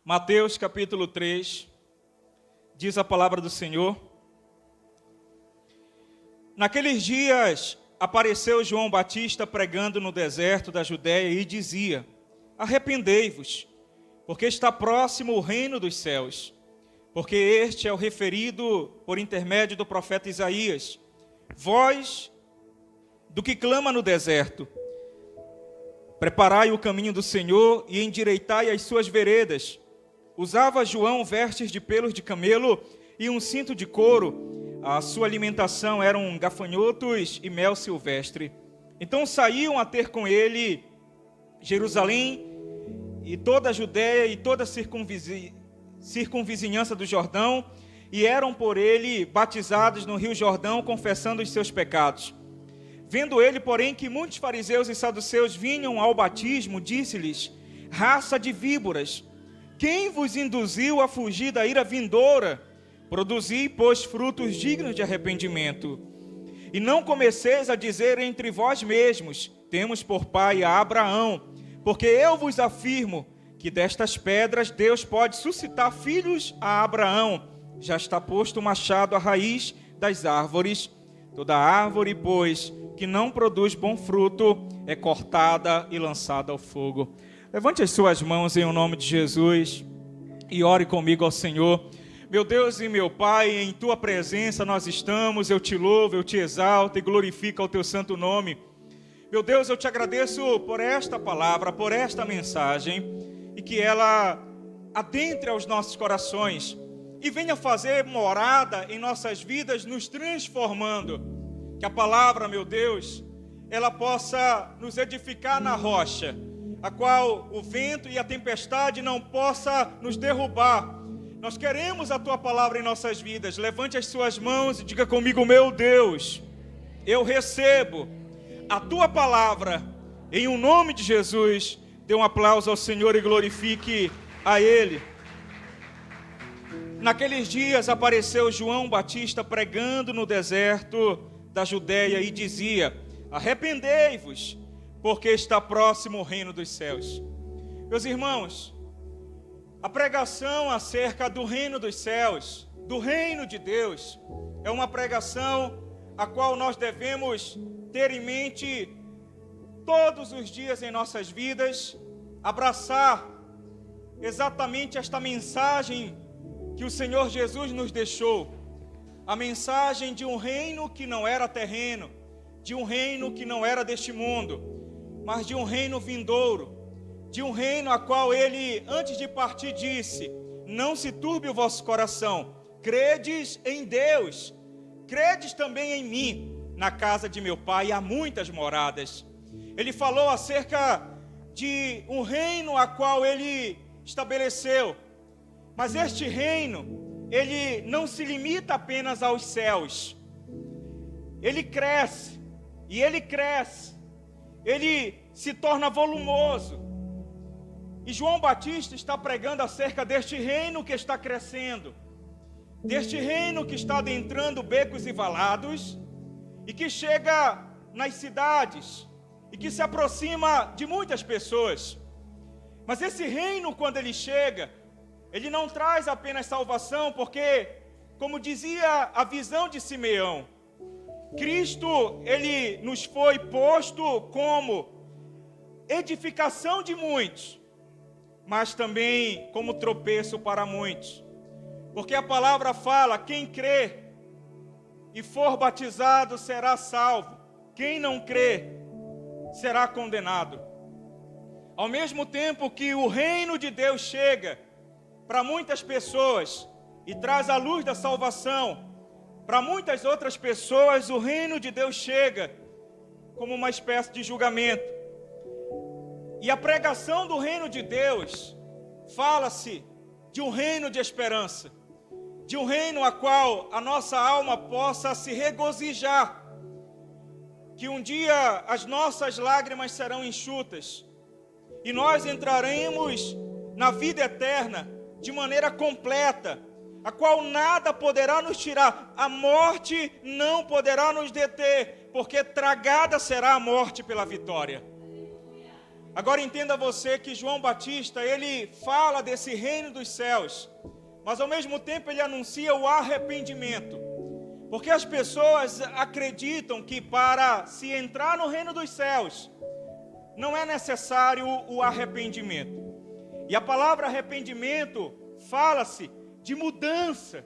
Mateus capítulo 3, diz a palavra do Senhor. Naqueles dias apareceu João Batista pregando no deserto da Judéia e dizia: arrependei-vos, porque está próximo o reino dos céus. Porque este é o referido por intermédio do profeta Isaías. Voz do que clama no deserto: preparai o caminho do Senhor e endireitai as suas veredas. Usava João vestes de pelos de camelo e um cinto de couro. A sua alimentação eram gafanhotos e mel silvestre. Então saíam a ter com ele Jerusalém e toda a Judéia e toda a circunvizinhança do Jordão, e eram por ele batizados no rio Jordão, confessando os seus pecados. Vendo ele, porém, que muitos fariseus e saduceus vinham ao batismo, disse-lhes: raça de víboras, quem vos induziu a fugir da ira vindoura? Produzi, pois, frutos dignos de arrependimento. E não comeceis a dizer entre vós mesmos: temos por pai a Abraão, porque eu vos afirmo que destas pedras Deus pode suscitar filhos a Abraão. Já está posto o machado à raiz das árvores. Toda árvore, pois, que não produz bom fruto, é cortada e lançada ao fogo. Levante as suas mãos em nome de Jesus e ore comigo ao Senhor. Meu Deus e meu Pai, em Tua presença nós estamos, eu Te louvo, eu Te exalto e glorifico o Teu santo nome. Meu Deus, eu Te agradeço por esta palavra, por esta mensagem, e que ela adentre aos nossos corações e venha fazer morada em nossas vidas, nos transformando. Que a palavra, meu Deus, ela possa nos edificar na rocha, a qual o vento e a tempestade não possa nos derrubar. Nós queremos a Tua palavra em nossas vidas. Levante as suas mãos e diga comigo: meu Deus, eu recebo a Tua palavra em o nome de Jesus. Dê um aplauso ao Senhor e glorifique a Ele. Naqueles dias apareceu João Batista pregando no deserto da Judéia e dizia: arrependei-vos, porque está próximo o reino dos céus. Meus irmãos, a pregação acerca do reino dos céus, do reino de Deus, é uma pregação a qual nós devemos ter em mente todos os dias em nossas vidas, abraçar exatamente esta mensagem que o Senhor Jesus nos deixou, a mensagem de um reino que não era terreno, de um reino que não era deste mundo, mas de um reino vindouro, de um reino a qual Ele, antes de partir, disse: não se turbe o vosso coração, credes em Deus, credes também em mim. Na casa de meu Pai há muitas moradas. Ele falou acerca de um reino a qual Ele estabeleceu, mas este reino, ele não se limita apenas aos céus. Ele cresce, e ele cresce, ele se torna volumoso. E João Batista está pregando acerca deste reino que está crescendo, deste reino que está adentrando becos e valados, e que chega nas cidades, e que se aproxima de muitas pessoas. Mas esse reino, quando ele chega, ele não traz apenas salvação, porque, como dizia a visão de Simeão, Cristo, ele nos foi posto como edificação de muitos, mas também como tropeço para muitos. Porque a palavra fala: quem crê e for batizado será salvo, quem não crê será condenado. Ao mesmo tempo que o reino de Deus chega para muitas pessoas e traz a luz da salvação, para muitas outras pessoas o reino de Deus chega como uma espécie de julgamento. E a pregação do reino de Deus fala-se de um reino de esperança, de um reino a qual a nossa alma possa se regozijar, que um dia as nossas lágrimas serão enxutas e nós entraremos na vida eterna de maneira completa, a qual nada poderá nos tirar, a morte não poderá nos deter, porque tragada será a morte pela vitória. Agora entenda você que João Batista, ele fala desse reino dos céus, mas ao mesmo tempo ele anuncia o arrependimento. Porque as pessoas acreditam que para se entrar no reino dos céus, não é necessário o arrependimento. E a palavra arrependimento fala-se de mudança.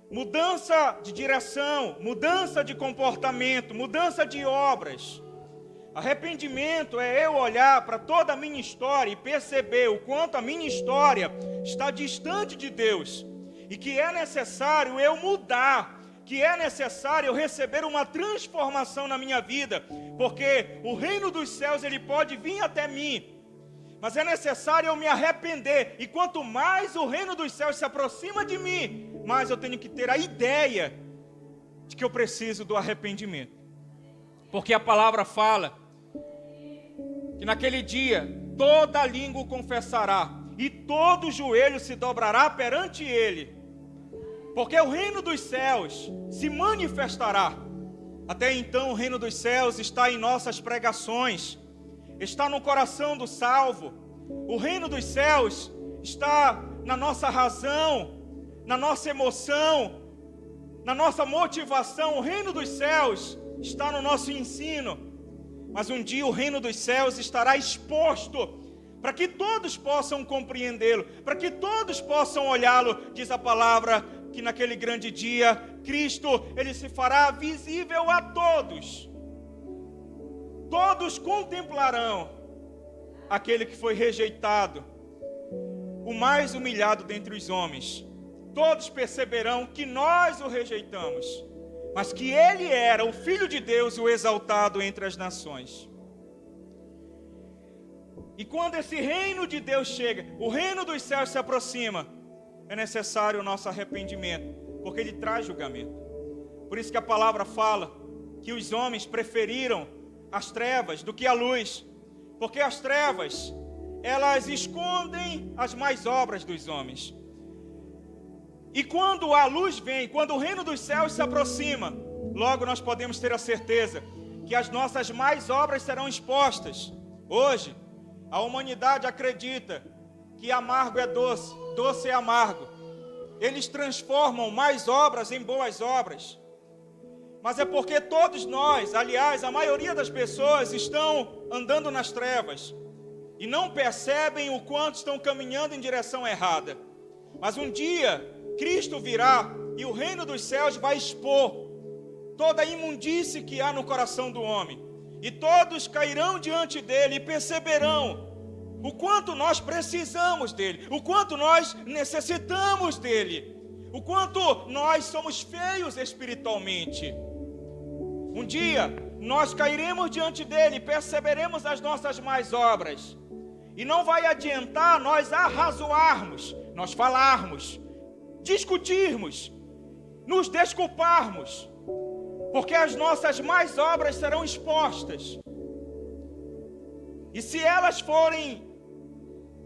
Mudança de direção, mudança de comportamento, mudança de obras. Arrependimento é eu olhar para toda a minha história e perceber o quanto a minha história está distante de Deus. E que é necessário eu mudar, que é necessário eu receber uma transformação na minha vida. Porque o reino dos céus ele pode vir até mim, mas é necessário eu me arrepender. E quanto mais o reino dos céus se aproxima de mim, mais eu tenho que ter a ideia de que eu preciso do arrependimento. Porque a palavra fala que naquele dia toda língua o confessará e todo joelho se dobrará perante ele. Porque o reino dos céus se manifestará. Até então o reino dos céus está em nossas pregações, está no coração do salvo. O reino dos céus está na nossa razão, na nossa emoção, na nossa motivação. O reino dos céus está no nosso ensino. Mas um dia o reino dos céus estará exposto para que todos possam compreendê-lo, para que todos possam olhá-lo. Diz a palavra que naquele grande dia, Cristo, ele se fará visível a todos. Todos contemplarão aquele que foi rejeitado, o mais humilhado dentre os homens. Todos perceberão que nós o rejeitamos, mas que ele era o Filho de Deus, o exaltado entre as nações. E quando esse reino de Deus chega, o reino dos céus se aproxima, é necessário o nosso arrependimento, porque ele traz julgamento. Por isso que a palavra fala que os homens preferiram as trevas do que a luz, porque as trevas, elas escondem as más obras dos homens. E quando a luz vem, quando o reino dos céus se aproxima, logo nós podemos ter a certeza que as nossas más obras serão expostas. Hoje, a humanidade acredita que amargo é doce, doce é amargo. Eles transformam más obras em boas obras. Mas é porque todos nós, aliás, a maioria das pessoas estão andando nas trevas e não percebem o quanto estão caminhando em direção errada. Mas um dia Cristo virá e o reino dos céus vai expor toda a imundície que há no coração do homem. E todos cairão diante dele e perceberão o quanto nós precisamos dele, o quanto nós necessitamos dele, o quanto nós somos feios espiritualmente. Um dia nós cairemos diante dele e perceberemos as nossas más obras. E não vai adiantar nós arrazoarmos, nós falarmos, discutirmos, nos desculparmos, porque as nossas más obras serão expostas. E se elas forem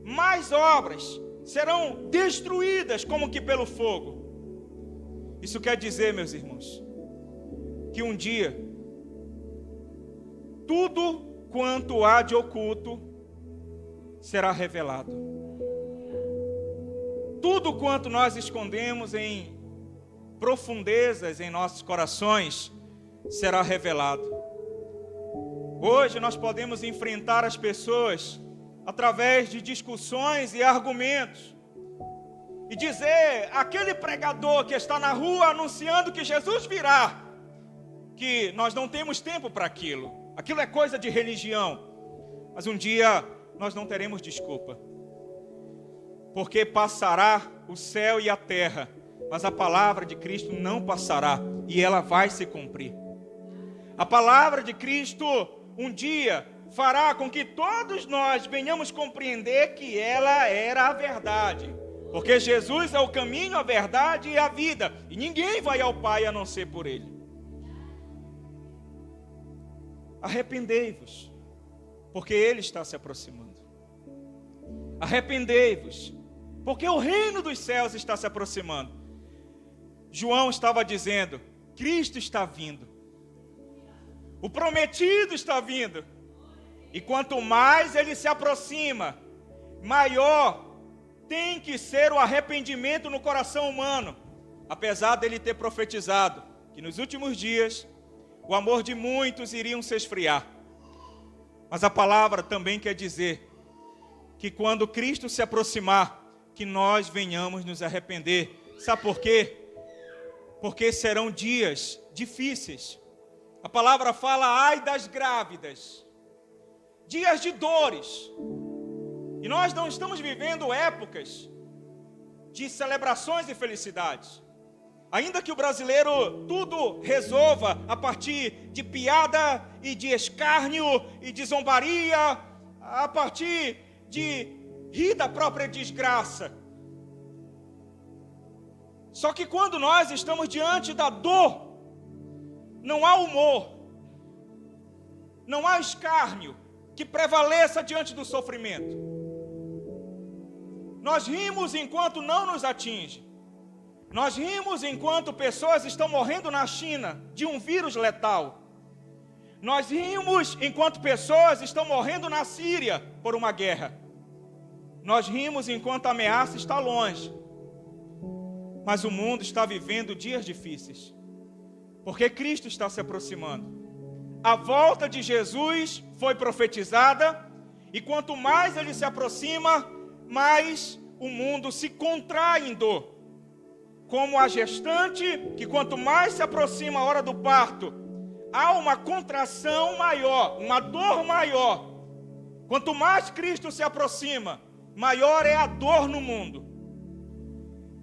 más obras, serão destruídas como que pelo fogo. Isso quer dizer, meus irmãos, que um dia tudo quanto há de oculto será revelado. Tudo quanto nós escondemos em profundezas em nossos corações será revelado. Hoje nós podemos enfrentar as pessoas através de discussões e argumentos e dizer aquele pregador que está na rua anunciando que Jesus virá, que nós não temos tempo para aquilo. Aquilo é coisa de religião. Mas um dia nós não teremos desculpa, porque passará o céu e a terra, mas a palavra de Cristo não passará, e ela vai se cumprir. A palavra de Cristo um dia fará com que todos nós venhamos compreender que ela era a verdade, porque Jesus é o caminho, a verdade e a vida, e ninguém vai ao Pai a não ser por Ele. Arrependei-vos, porque Ele está se aproximando. Arrependei-vos, porque o reino dos céus está se aproximando. João estava dizendo, Cristo está vindo. O prometido está vindo. E quanto mais ele se aproxima, maior tem que ser o arrependimento no coração humano. Apesar dele ter profetizado que nos últimos dias o amor de muitos iriam se esfriar. Mas a palavra também quer dizer que quando Cristo se aproximar, que nós venhamos nos arrepender. Sabe por quê? Porque serão dias difíceis. A palavra fala, ai das grávidas, dias de dores. E nós não estamos vivendo épocas de celebrações e felicidades. Ainda que o brasileiro tudo resolva a partir de piada e de escárnio e de zombaria, a partir de rir da própria desgraça. Só que quando nós estamos diante da dor, não há humor, não há escárnio que prevaleça diante do sofrimento. Nós rimos enquanto não nos atinge. Nós rimos enquanto pessoas estão morrendo na China de um vírus letal. Nós rimos enquanto pessoas estão morrendo na Síria por uma guerra. Nós rimos enquanto a ameaça está longe. Mas o mundo está vivendo dias difíceis, porque Cristo está se aproximando. A volta de Jesus foi profetizada, e quanto mais ele se aproxima, mais o mundo se contrai em dor. Como a gestante, que quanto mais se aproxima a hora do parto, há uma contração maior, uma dor maior. Quanto mais Cristo se aproxima, maior é a dor no mundo.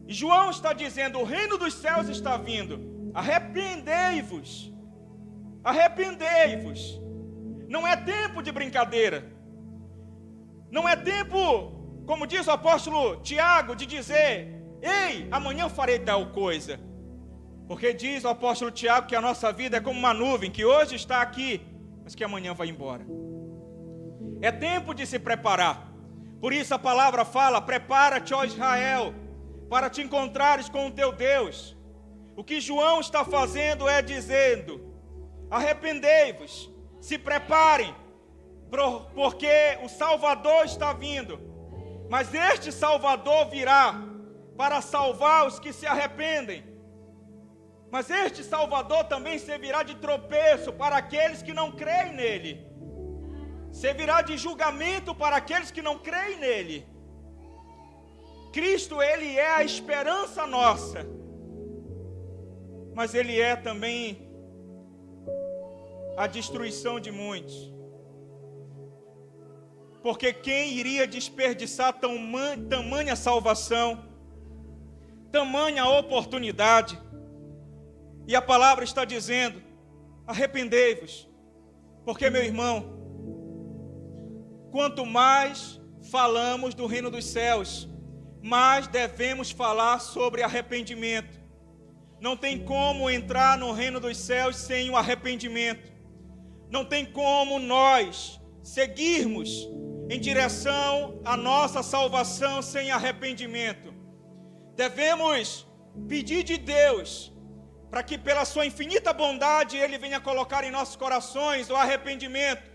E João está dizendo, o reino dos céus está vindo. Arrependei-vos. Arrependei-vos. Não é tempo de brincadeira. Não é tempo, como diz o apóstolo Tiago, de dizer, ei, amanhã farei tal coisa. Porque diz o apóstolo Tiago que a nossa vida é como uma nuvem, que hoje está aqui, mas que amanhã vai embora. É tempo de se preparar. Por isso a palavra fala, prepara-te, ó Israel, para te encontrares com o teu Deus. O que João está fazendo é dizendo, arrependei-vos, se preparem, porque o Salvador está vindo. Mas este Salvador virá para salvar os que se arrependem. Mas este Salvador também servirá de tropeço para aqueles que não creem nele. Servirá de julgamento para aqueles que não creem nele. Cristo, ele é a esperança nossa. Mas ele é também a destruição de muitos. Porque quem iria desperdiçar tamanha salvação, tamanha oportunidade? E a palavra está dizendo, arrependei-vos. Porque, meu irmão, quanto mais falamos do reino dos céus, mais devemos falar sobre arrependimento. Não tem como entrar no reino dos céus sem o arrependimento. Não tem como nós seguirmos em direção à nossa salvação sem arrependimento. Devemos pedir de Deus para que pela sua infinita bondade Ele venha colocar em nossos corações o arrependimento,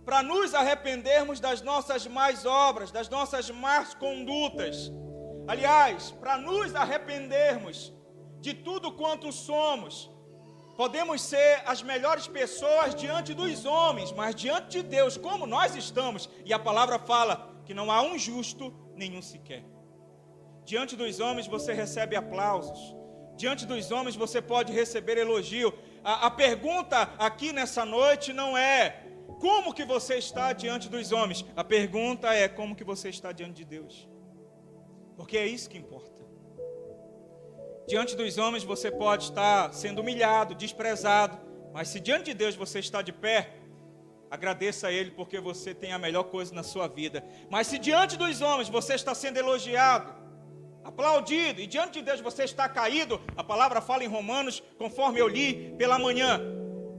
para nos arrependermos das nossas más obras, das nossas más condutas. Aliás, para nos arrependermos de tudo quanto somos. Podemos ser as melhores pessoas diante dos homens, mas diante de Deus, como nós estamos, e a palavra fala que não há um justo, nenhum sequer. Diante dos homens você recebe aplausos, diante dos homens você pode receber elogio. A pergunta aqui nessa noite não é como que você está diante dos homens, a pergunta é como que você está diante de Deus, porque é isso que importa. Diante dos homens você pode estar sendo humilhado, desprezado, mas se diante de Deus você está de pé, agradeça a Ele porque você tem a melhor coisa na sua vida. Mas se diante dos homens você está sendo elogiado, aplaudido, e diante de Deus você está caído, a palavra fala em Romanos, conforme eu li pela manhã,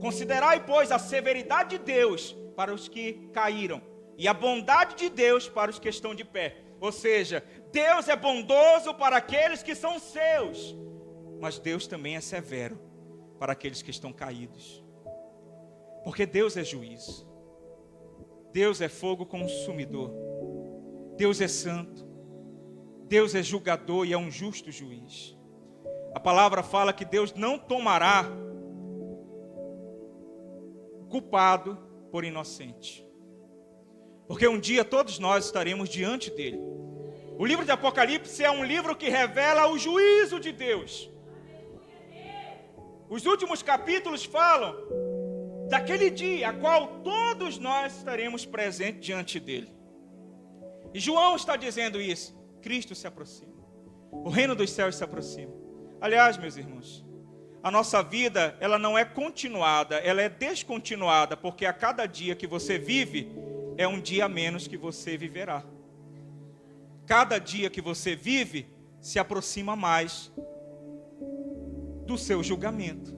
considerai, pois, a severidade de Deus para os que caíram, e a bondade de Deus para os que estão de pé. Ou seja, Deus é bondoso para aqueles que são seus, mas Deus também é severo para aqueles que estão caídos, porque Deus é juiz. Deus é fogo consumidor. Deus é santo. Deus é julgador e é um justo juiz. A palavra fala que Deus não tomará culpado por inocente. Porque um dia todos nós estaremos diante dele. O livro de Apocalipse é um livro que revela o juízo de Deus. Os últimos capítulos falam daquele dia a qual todos nós estaremos presentes diante dele. E João está dizendo isso. Cristo se aproxima. O reino dos céus se aproxima. Aliás, meus irmãos, a nossa vida, ela não é continuada, ela é descontinuada, porque a cada dia que você vive, é um dia a menos que você viverá. Cada dia que você vive, se aproxima mais do seu julgamento.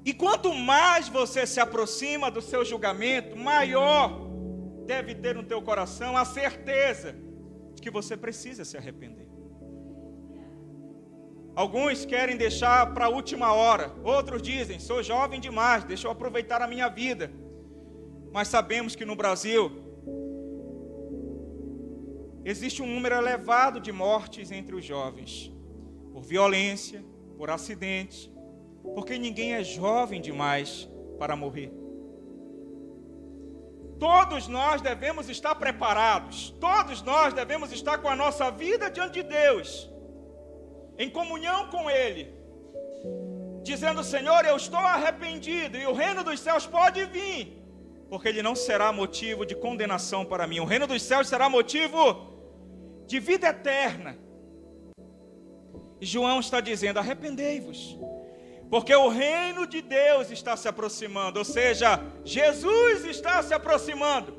E quanto mais você se aproxima do seu julgamento, maior deve ter no teu coração a certeza de que você precisa se arrepender. Alguns querem deixar para a última hora. Outros dizem, sou jovem demais, deixa eu aproveitar a minha vida. Mas sabemos que no Brasil existe um número elevado de mortes entre os jovens. Por violência, por acidentes. Porque ninguém é jovem demais para morrer. Todos nós devemos estar preparados. Todos nós devemos estar com a nossa vida diante de Deus, em comunhão com Ele, dizendo, Senhor, eu estou arrependido e o reino dos céus pode vir, porque ele não será motivo de condenação para mim. O reino dos céus será motivo de vida eterna. E João está dizendo, arrependei-vos, porque o reino de Deus está se aproximando, ou seja, Jesus está se aproximando.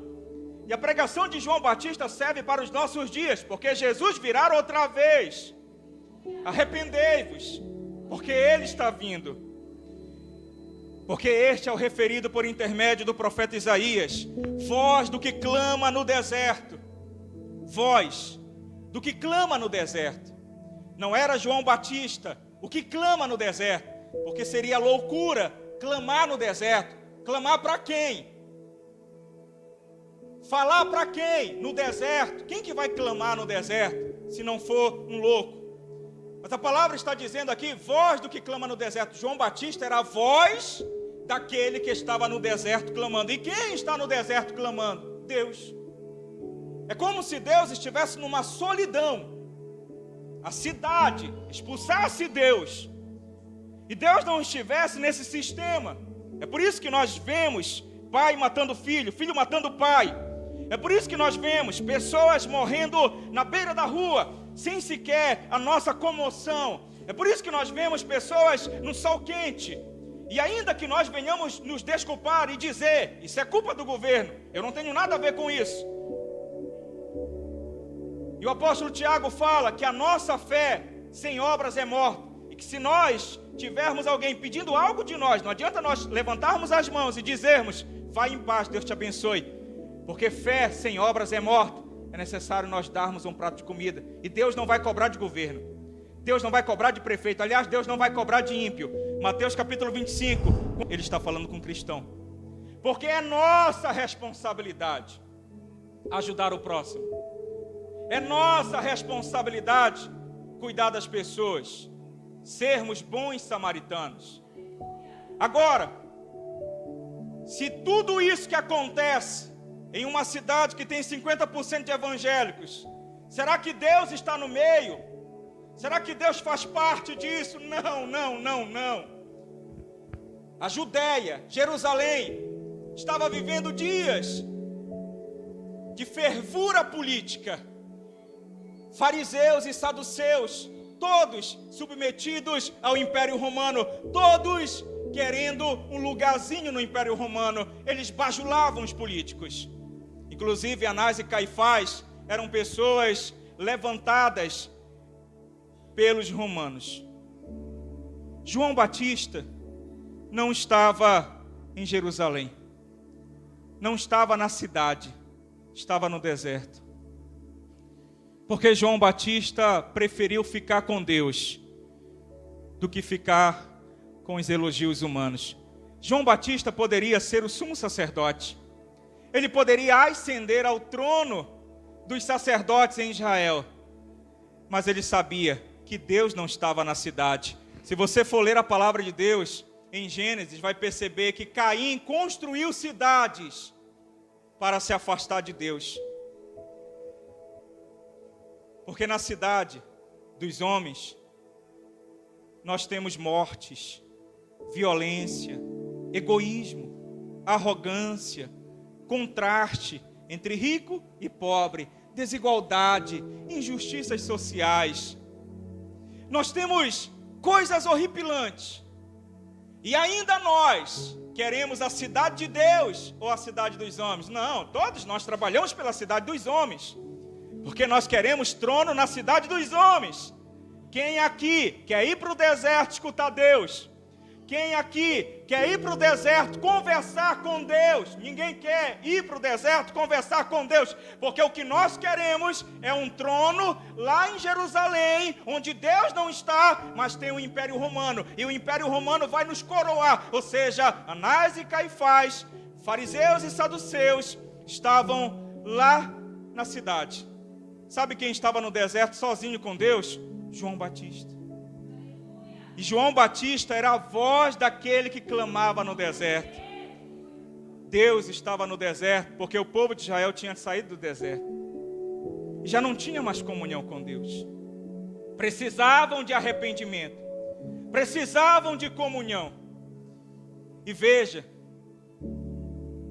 E a pregação de João Batista serve para os nossos dias, porque Jesus virá outra vez. Arrependei-vos, porque Ele está vindo. Porque este é o referido por intermédio do profeta Isaías. Voz do que clama no deserto. Voz do que clama no deserto. Não era João Batista o que clama no deserto, porque seria loucura clamar no deserto. Clamar para quem? Falar para quem? No deserto. Quem que vai clamar no deserto, se não for um louco? Mas a palavra está dizendo aqui, voz do que clama no deserto. João Batista era a voz daquele que estava no deserto clamando. E quem está no deserto clamando? Deus. É como se Deus estivesse numa solidão. A cidade expulsasse Deus. E Deus não estivesse nesse sistema. É por isso que nós vemos pai matando filho, filho matando pai. É por isso que nós vemos pessoas morrendo na beira da rua, sem sequer a nossa comoção. É por isso que nós vemos pessoas no sol quente. E ainda que nós venhamos nos desculpar e dizer, isso é culpa do governo, eu não tenho nada a ver com isso. E o apóstolo Tiago fala que a nossa fé sem obras é morta. E que se nós tivermos alguém pedindo algo de nós, não adianta nós levantarmos as mãos e dizermos, vai em paz, Deus te abençoe. Porque fé sem obras é morta. É necessário nós darmos um prato de comida. E Deus não vai cobrar de governo. Deus não vai cobrar de prefeito. Aliás, Deus não vai cobrar de ímpio. Mateus capítulo 25, ele está falando com o cristão. Porque é nossa responsabilidade ajudar o próximo. É nossa responsabilidade cuidar das pessoas. Sermos bons samaritanos. Agora, se tudo isso que acontece em uma cidade que tem 50% de evangélicos, será que Deus está no meio? Será que Deus faz parte disso? Não. A Judéia, Jerusalém, estava vivendo dias de fervura política. Fariseus e saduceus, todos submetidos ao Império Romano, todos querendo um lugarzinho no Império Romano. Eles bajulavam os políticos. Inclusive Anás e Caifás eram pessoas levantadas pelos romanos. João Batista não estava em Jerusalém, não estava na cidade, estava no deserto. Porque João Batista preferiu ficar com Deus do que ficar com os elogios humanos. João Batista poderia ser o sumo sacerdote. Ele poderia ascender ao trono dos sacerdotes em Israel. Mas ele sabia que Deus não estava na cidade. Se você for ler a palavra de Deus em Gênesis, vai perceber que Caim construiu cidades para se afastar de Deus. Porque na cidade dos homens, nós temos mortes, violência, egoísmo, arrogância, contraste entre rico e pobre, desigualdade, injustiças sociais. Nós temos coisas horripilantes. E ainda nós queremos a cidade de Deus ou a cidade dos homens? Não, todos nós trabalhamos pela cidade dos homens, porque nós queremos trono na cidade dos homens. Quem aqui quer ir para o deserto escutar Deus? Quem aqui quer ir para o deserto conversar com Deus? Ninguém quer ir para o deserto conversar com Deus, porque o que nós queremos é um trono lá em Jerusalém, onde Deus não está, mas tem o Império Romano, e o Império Romano vai nos coroar. Ou seja, Anás e Caifás, fariseus e saduceus, estavam lá na cidade. Sabe quem estava no deserto sozinho com Deus? João Batista. E João Batista era a voz daquele que clamava no deserto. Deus estava no deserto porque o povo de Israel tinha saído do deserto e já não tinha mais comunhão com Deus. Precisavam de arrependimento, precisavam de comunhão. E veja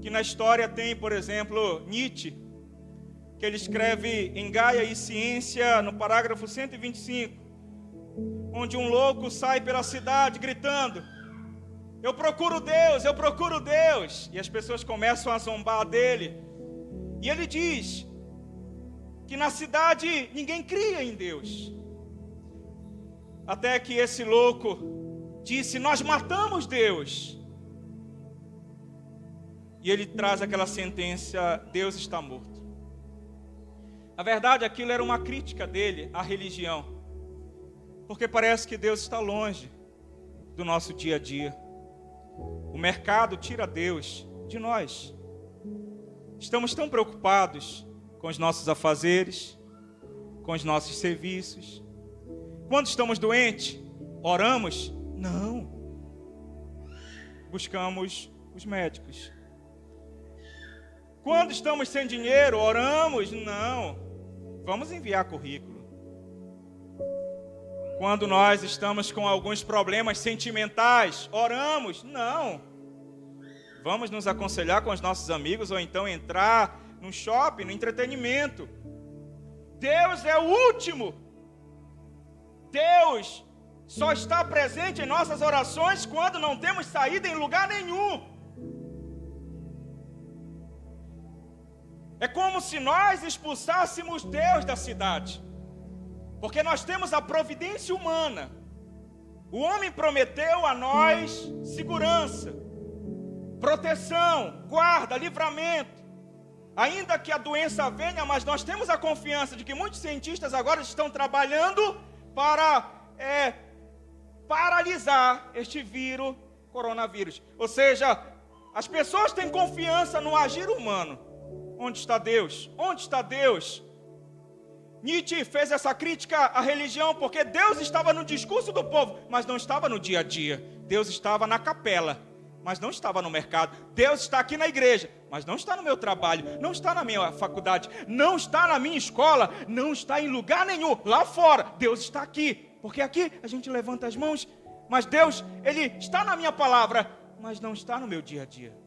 que na história tem, por exemplo, Nietzsche, que ele escreve em Gaia e Ciência, no parágrafo 125, onde um louco sai pela cidade gritando: eu procuro Deus, eu procuro Deus. E as pessoas começam a zombar dele. E ele diz que na cidade ninguém cria em Deus. Até que esse louco disse: nós matamos Deus. E ele traz aquela sentença: Deus está morto. Na verdade, aquilo era uma crítica dele à religião, porque parece que Deus está longe do nosso dia a dia. O mercado tira Deus de nós. Estamos tão preocupados com os nossos afazeres, com os nossos serviços. Quando estamos doentes, oramos? Não. Buscamos os médicos. Quando estamos sem dinheiro, oramos? Não. Vamos enviar currículo. Quando nós estamos com alguns problemas sentimentais, oramos? Não. Vamos nos aconselhar com os nossos amigos ou então entrar no shopping, no entretenimento. Deus é o último. Deus só está presente em nossas orações quando não temos saída em lugar nenhum. É como se nós expulsássemos Deus da cidade, porque nós temos a providência humana. O homem prometeu a nós segurança, proteção, guarda, livramento. Ainda que a doença venha, mas nós temos a confiança de que muitos cientistas agora estão trabalhando para paralisar este vírus, coronavírus. Ou seja, as pessoas têm confiança no agir humano. Onde está Deus? Onde está Deus? Nietzsche fez essa crítica à religião porque Deus estava no discurso do povo, mas não estava no dia a dia. Deus estava na capela, mas não estava no mercado. Deus está aqui na igreja, mas não está no meu trabalho, não está na minha faculdade, não está na minha escola, não está em lugar nenhum. Lá fora, Deus está aqui, porque aqui a gente levanta as mãos, mas Deus, Ele está na minha palavra, mas não está no meu dia a dia.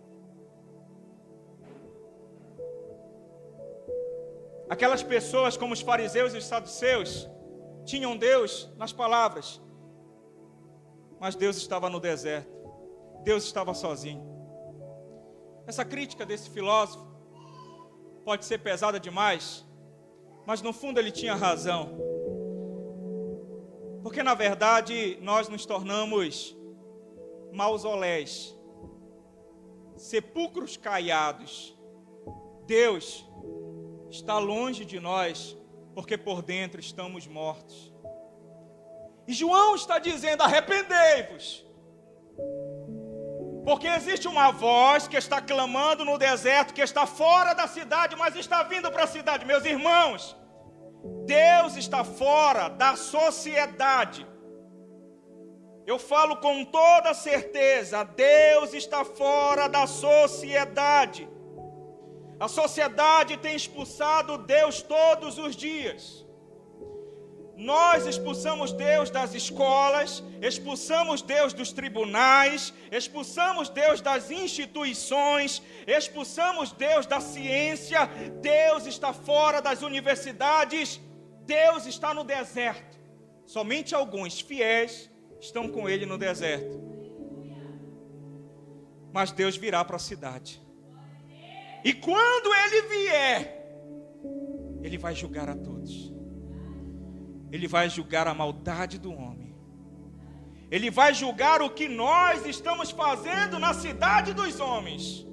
Aquelas pessoas, como os fariseus e os saduceus, tinham Deus nas palavras, mas Deus estava no deserto, Deus estava sozinho. Essa crítica desse filósofo pode ser pesada demais, mas no fundo ele tinha razão, porque na verdade nós nos tornamos mausoléus, sepulcros caiados. Deus está longe de nós, porque por dentro estamos mortos. E João está dizendo: arrependei-vos. Porque existe uma voz que está clamando no deserto, que está fora da cidade, mas está vindo para a cidade. Meus irmãos, Deus está fora da sociedade. Eu falo com toda certeza, Deus está fora da sociedade. A sociedade tem expulsado Deus todos os dias. Nós expulsamos Deus das escolas, expulsamos Deus dos tribunais, expulsamos Deus das instituições, expulsamos Deus da ciência. Deus está fora das universidades, Deus está no deserto. Somente alguns fiéis estão com Ele no deserto. Mas Deus virá para a cidade. E quando Ele vier, Ele vai julgar a todos. Ele vai julgar a maldade do homem. Ele vai julgar o que nós estamos fazendo na cidade dos homens.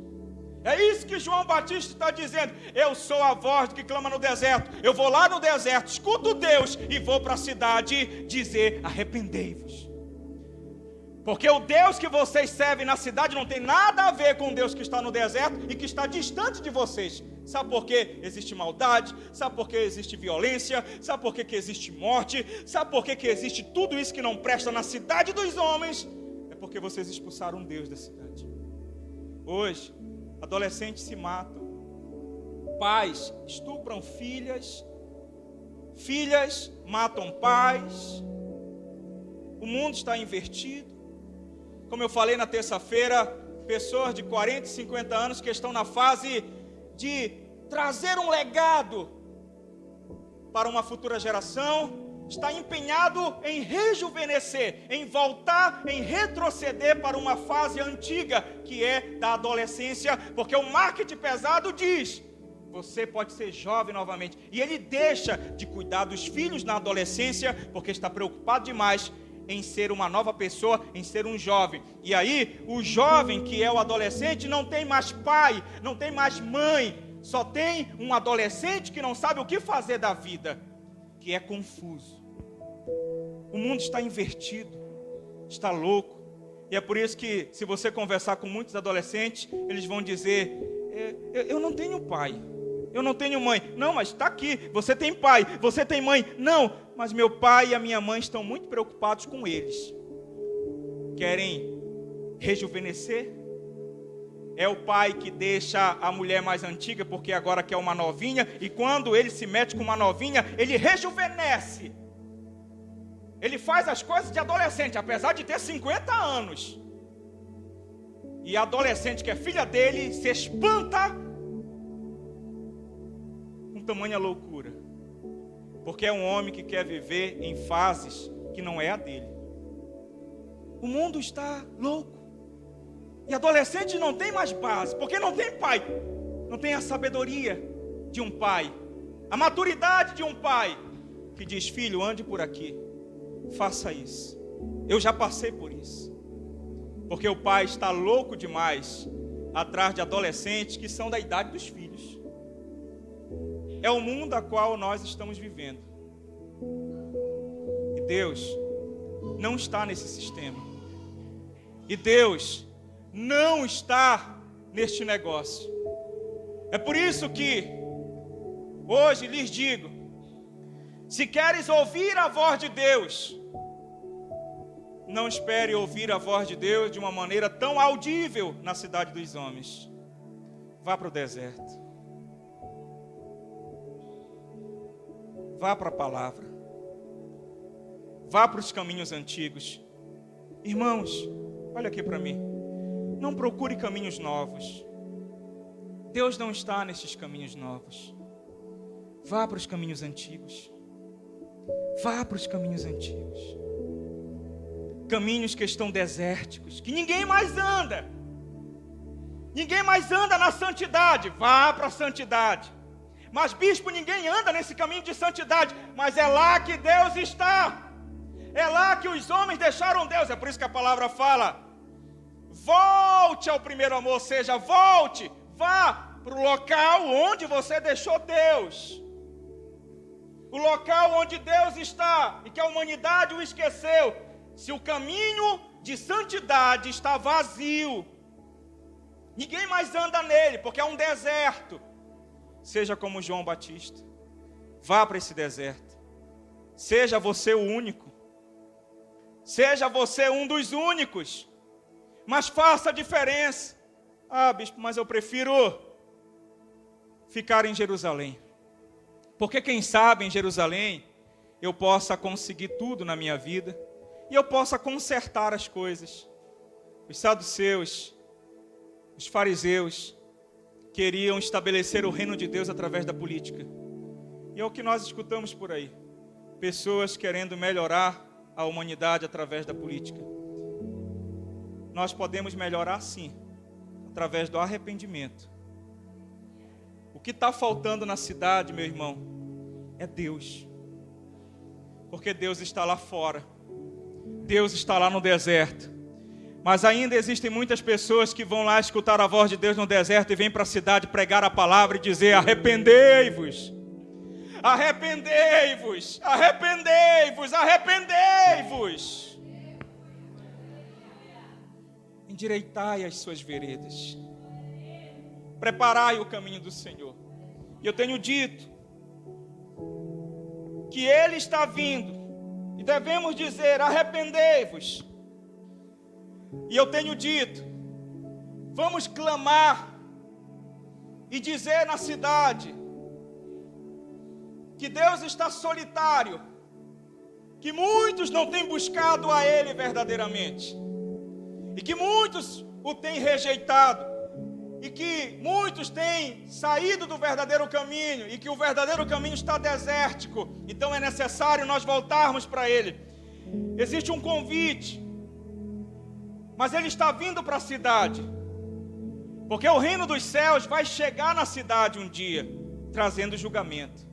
É isso que João Batista está dizendo. Eu sou a voz que clama no deserto. Eu vou lá no deserto, escuto Deus e vou para a cidade dizer: arrependei-vos. Porque o Deus que vocês servem na cidade não tem nada a ver com o Deus que está no deserto e que está distante de vocês. Sabe por que existe maldade? Sabe por que existe violência? Sabe por que existe morte? Sabe por que existe tudo isso que não presta na cidade dos homens? É porque vocês expulsaram Deus da cidade. Hoje, adolescentes se matam. Pais estupram filhas. Filhas matam pais. O mundo está invertido. Como eu falei na terça-feira, pessoas de 40 e 50 anos que estão na fase de trazer um legado para uma futura geração, está empenhado em rejuvenescer, em voltar, em retroceder para uma fase antiga, que é da adolescência, porque o marketing pesado diz: você pode ser jovem novamente, e ele deixa de cuidar dos filhos na adolescência, porque está preocupado demais em ser uma nova pessoa, em ser um jovem. E aí, o jovem que é o adolescente não tem mais pai, não tem mais mãe, só tem um adolescente que não sabe o que fazer da vida, que é confuso. O mundo está invertido, está louco. E é por isso que, se você conversar com muitos adolescentes, eles vão dizer: eu não tenho pai, eu não tenho mãe. Não, mas está aqui, você tem pai, você tem mãe. Não, mas meu pai e a minha mãe estão muito preocupados com eles. Querem rejuvenescer. É o pai que deixa a mulher mais antiga, porque agora quer uma novinha, e quando ele se mete com uma novinha, ele rejuvenesce. Ele faz as coisas de adolescente, apesar de ter 50 anos. E a adolescente, que é filha dele, se espanta com tamanha loucura. Porque é um homem que quer viver em fases que não é a dele. O mundo está louco. E adolescente não tem mais base, porque não tem pai. Não tem a sabedoria de um pai, a maturidade de um pai, que diz: filho, ande por aqui, faça isso. Eu já passei por isso. Porque o pai está louco demais atrás de adolescentes que são da idade dos filhos. É o mundo a qual nós estamos vivendo. E Deus não está nesse sistema. E Deus não está neste negócio. É por isso que hoje lhes digo: se queres ouvir a voz de Deus, não espere ouvir a voz de Deus de uma maneira tão audível na cidade dos homens. Vá para o deserto. Vá para a palavra. Vá para os caminhos antigos. Irmãos, olha aqui para mim. Não procure caminhos novos. Deus não está nesses caminhos novos. Vá para os caminhos antigos. Vá para os caminhos antigos. Caminhos que estão desérticos, que ninguém mais anda. Ninguém mais anda na santidade. Vá para a santidade. Mas, bispo, ninguém anda nesse caminho de santidade. Mas é lá que Deus está. É lá que os homens deixaram Deus. É por isso que a palavra fala: volte ao primeiro amor. Ou seja, volte, vá para o local onde você deixou Deus. O local onde Deus está e que a humanidade o esqueceu. Se o caminho de santidade está vazio, Ninguém mais anda nele, porque é um deserto. Seja como João Batista. Vá para esse deserto. Seja você o único. Seja você um dos únicos. Mas faça a diferença. Ah, bispo, mas eu prefiro ficar em Jerusalém. Porque quem sabe em Jerusalém eu possa conseguir tudo na minha vida. E eu possa consertar as coisas. Os saduceus, os fariseus, queriam estabelecer o reino de Deus através da política. E é o que nós escutamos por aí. Pessoas querendo melhorar a humanidade através da política. Nós podemos melhorar sim, através do arrependimento. O que está faltando na cidade, meu irmão, é Deus. Porque Deus está lá fora. Deus está lá no deserto. Mas ainda existem muitas pessoas que vão lá escutar a voz de Deus no deserto e vêm para a cidade pregar a palavra e dizer: arrependei-vos, arrependei-vos, arrependei-vos, arrependei-vos. Endireitai as suas veredas, preparai o caminho do Senhor. E eu tenho dito que Ele está vindo e devemos dizer: arrependei-vos. E eu tenho dito, vamos clamar e dizer na cidade que Deus está solitário, que muitos não têm buscado a Ele verdadeiramente, e que muitos o têm rejeitado, e que muitos têm saído do verdadeiro caminho, e que o verdadeiro caminho está desértico. Então é necessário nós voltarmos para Ele. Existe um convite, mas ele está vindo para a cidade, porque o reino dos céus vai chegar na cidade um dia, trazendo julgamento.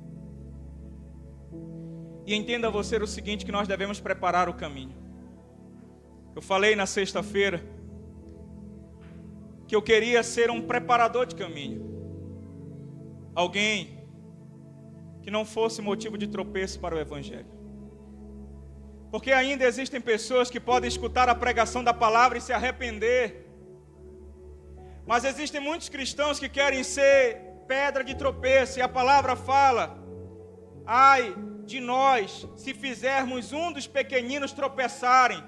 E entenda você o seguinte, que nós devemos preparar o caminho. Eu falei na sexta-feira que eu queria ser um preparador de caminho, alguém que não fosse motivo de tropeço para o Evangelho. Porque ainda existem pessoas que podem escutar a pregação da palavra e se arrepender. Mas existem muitos cristãos que querem ser pedra de tropeço. E a palavra fala: ai de nós se fizermos um dos pequeninos tropeçarem.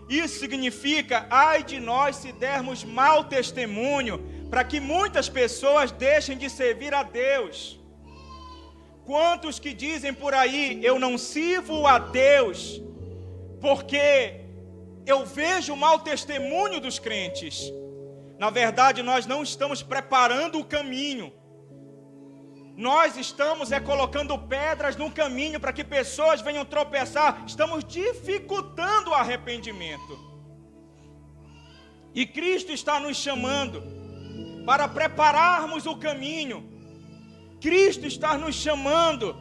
Isso significa: ai de nós se dermos mau testemunho, para que muitas pessoas deixem de servir a Deus. Quantos que dizem por aí: eu não sirvo a Deus porque eu vejo o mau testemunho dos crentes. Na verdade, nós não estamos preparando o caminho. Nós estamos colocando pedras no caminho para que pessoas venham tropeçar. Estamos dificultando o arrependimento. E Cristo está nos chamando para prepararmos o caminho. Cristo está nos chamando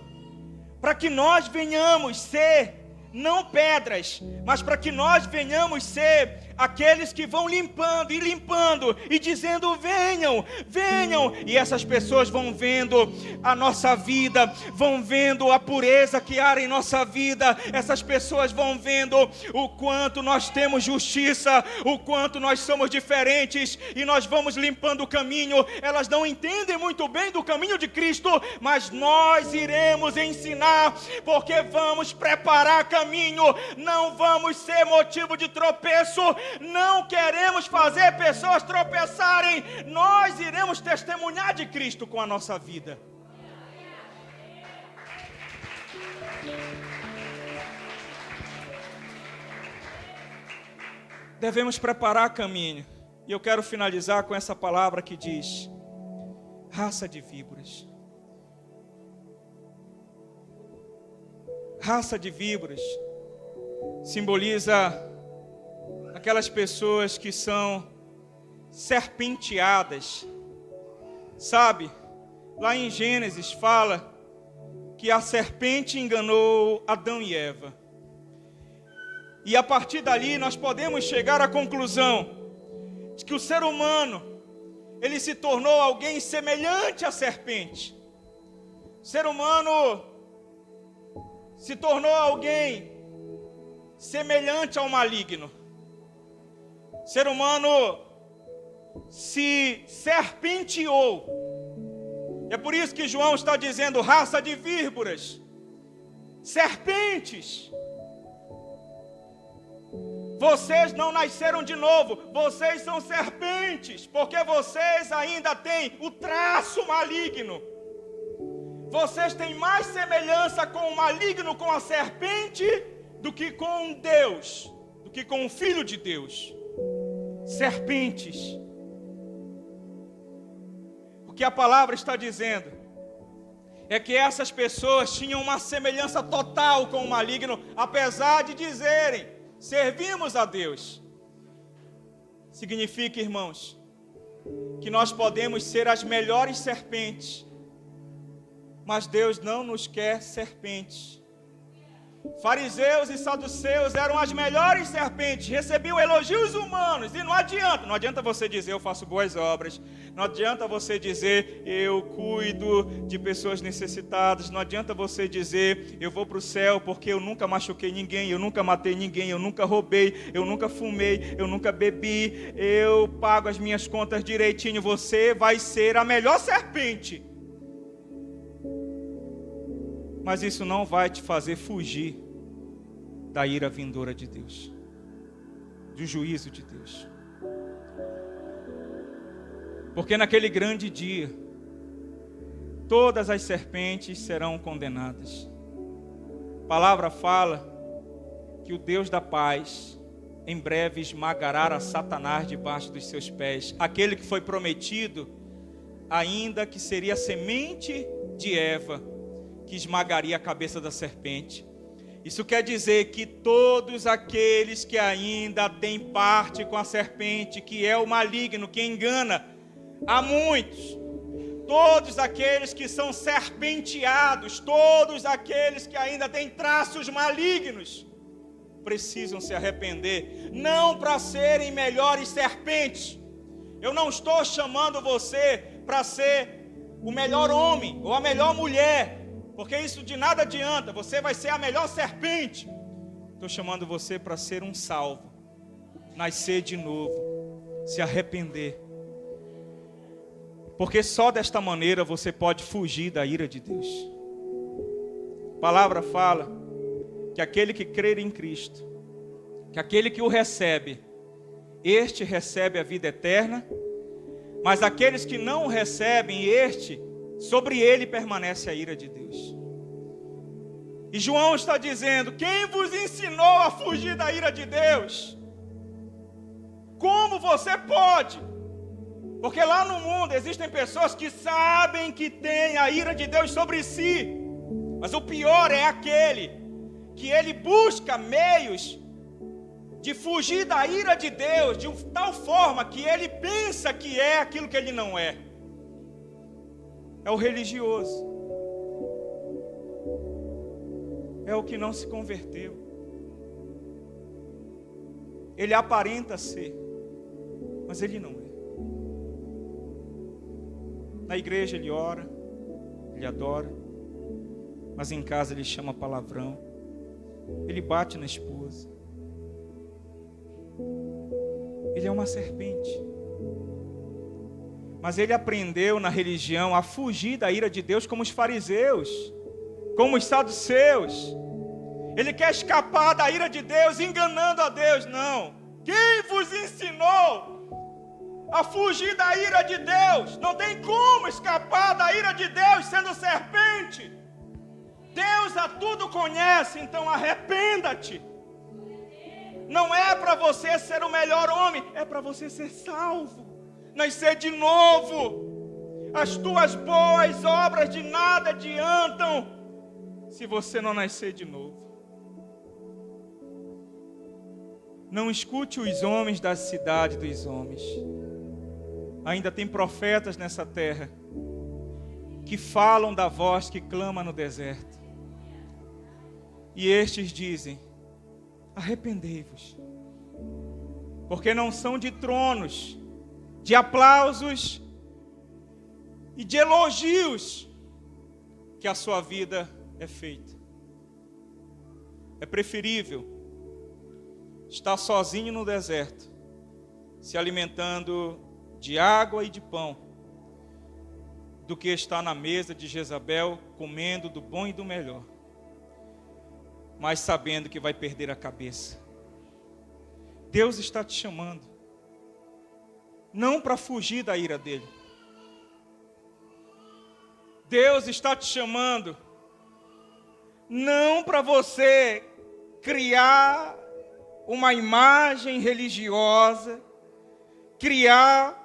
para que nós venhamos ser, não pedras, mas para que nós venhamos ser aqueles que vão limpando e dizendo: venham, venham. E essas pessoas vão vendo a nossa vida, vão vendo a pureza que há em nossa vida. Essas pessoas vão vendo o quanto nós temos justiça, o quanto nós somos diferentes, e nós vamos limpando o caminho. Elas não entendem muito bem do caminho de Cristo, mas nós iremos ensinar, porque vamos preparar caminho, não vamos ser motivo de tropeço. Não queremos fazer pessoas tropeçarem. Nós iremos testemunhar de Cristo com a nossa vida. Devemos preparar caminho. E eu quero finalizar com essa palavra que diz: raça de víboras. Raça de víboras simboliza aquelas pessoas que são serpenteadas. Sabe, lá em Gênesis fala que a serpente enganou Adão e Eva. E a partir dali nós podemos chegar à conclusão de que o ser humano, ele se tornou alguém semelhante à serpente. O ser humano se tornou alguém semelhante ao maligno. O ser humano se serpenteou. É por isso que João está dizendo raça de víboras, serpentes. Vocês não nasceram de novo, vocês são serpentes, porque vocês ainda têm o traço maligno. Vocês têm mais semelhança com o maligno, com a serpente, do que com Deus, do que com o Filho de Deus. Serpentes. O que a palavra está dizendo é que essas pessoas tinham uma semelhança total com o maligno, apesar de dizerem: servimos a Deus. Significa, irmãos, que nós podemos ser as melhores serpentes, mas Deus não nos quer serpentes. Fariseus e saduceus eram as melhores serpentes, recebiam elogios humanos, e não adianta você dizer eu faço boas obras, não adianta você dizer eu cuido de pessoas necessitadas, não adianta você dizer eu vou para o céu porque eu nunca machuquei ninguém, eu nunca matei ninguém, eu nunca roubei, eu nunca fumei, eu nunca bebi, eu pago as minhas contas direitinho. Você vai ser a melhor serpente, mas isso não vai te fazer fugir da ira vindoura de Deus, do juízo de Deus. Porque naquele grande dia, todas as serpentes serão condenadas. A palavra fala que o Deus da paz em breve esmagará a Satanás debaixo dos seus pés. Aquele que foi prometido, ainda que seria a semente de Eva, que esmagaria a cabeça da serpente. Isso quer dizer que todos aqueles que ainda têm parte com a serpente, que é o maligno, que engana a muitos, todos aqueles que são serpenteados, todos aqueles que ainda têm traços malignos, precisam se arrepender, não para serem melhores serpentes. Eu não estou chamando você para ser o melhor homem ou a melhor mulher, porque isso de nada adianta, você vai ser a melhor serpente. Estou chamando você para ser um salvo, nascer de novo, se arrepender. Porque só desta maneira você pode fugir da ira de Deus. A palavra fala que aquele que crer em Cristo, que aquele que o recebe, este recebe a vida eterna, mas aqueles que não o recebem, sobre ele permanece a ira de Deus. E João está dizendo: quem vos ensinou a fugir da ira de Deus? Como você pode? Porque lá no mundo existem pessoas que sabem que tem a ira de Deus sobre si, mas o pior é aquele que ele busca meios de fugir da ira de Deus de tal forma que ele pensa que é aquilo que ele não é. É o religioso, é o que não se converteu. Ele aparenta ser, mas ele não é. Na igreja ele ora, ele adora, mas em casa ele chama palavrão, ele bate na esposa. Ele é uma serpente. Mas ele aprendeu na religião a fugir da ira de Deus como os fariseus, como os saduceus. Ele quer escapar da ira de Deus enganando a Deus. Não. Quem vos ensinou a fugir da ira de Deus? Não tem como escapar da ira de Deus sendo serpente. Deus a tudo conhece, então arrependa-te. Não é para você ser o melhor homem, é para você ser salvo, nascer de novo. As tuas boas obras de nada adiantam se você não nascer de novo. Não escute os homens da cidade dos homens. Ainda tem profetas nessa terra que falam da voz que clama no deserto. E estes dizem: arrependei-vos, porque não são de tronos, de aplausos e de elogios que a sua vida é feita. É preferível estar sozinho no deserto, se alimentando de água e de pão, do que estar na mesa de Jezabel, comendo do bom e do melhor, mas sabendo que vai perder a cabeça. Deus está te chamando, não para fugir da ira dele. Deus está te chamando, não para você criar uma imagem religiosa, criar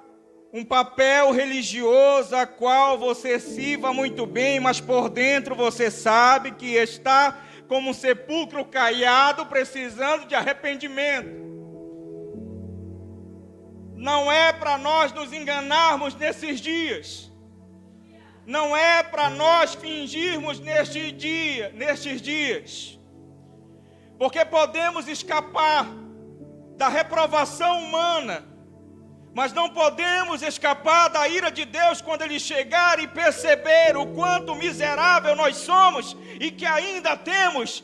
um papel religioso a qual você sirva muito bem, mas por dentro você sabe que está como um sepulcro caiado, precisando de arrependimento. Não é para nós nos enganarmos nesses dias. Não é para nós fingirmos nestes dias. Porque podemos escapar da reprovação humana, mas não podemos escapar da ira de Deus quando Ele chegar e perceber o quanto miserável nós somos e que ainda temos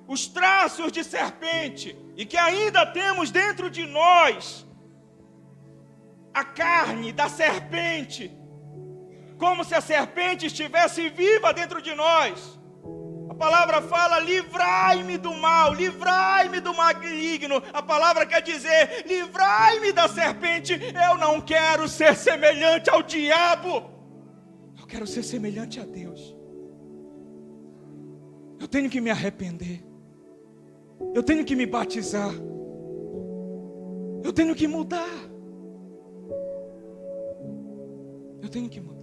os traços de serpente e que ainda temos dentro de nós a carne da serpente, como se a serpente estivesse viva dentro de nós. A palavra fala: livrai-me do mal, livrai-me do maligno. A palavra quer dizer: livrai-me da serpente. Eu não quero ser semelhante ao diabo, eu quero ser semelhante a Deus. Eu tenho que me arrepender, eu tenho que me batizar, eu tenho que mudar, eu tenho que mudar.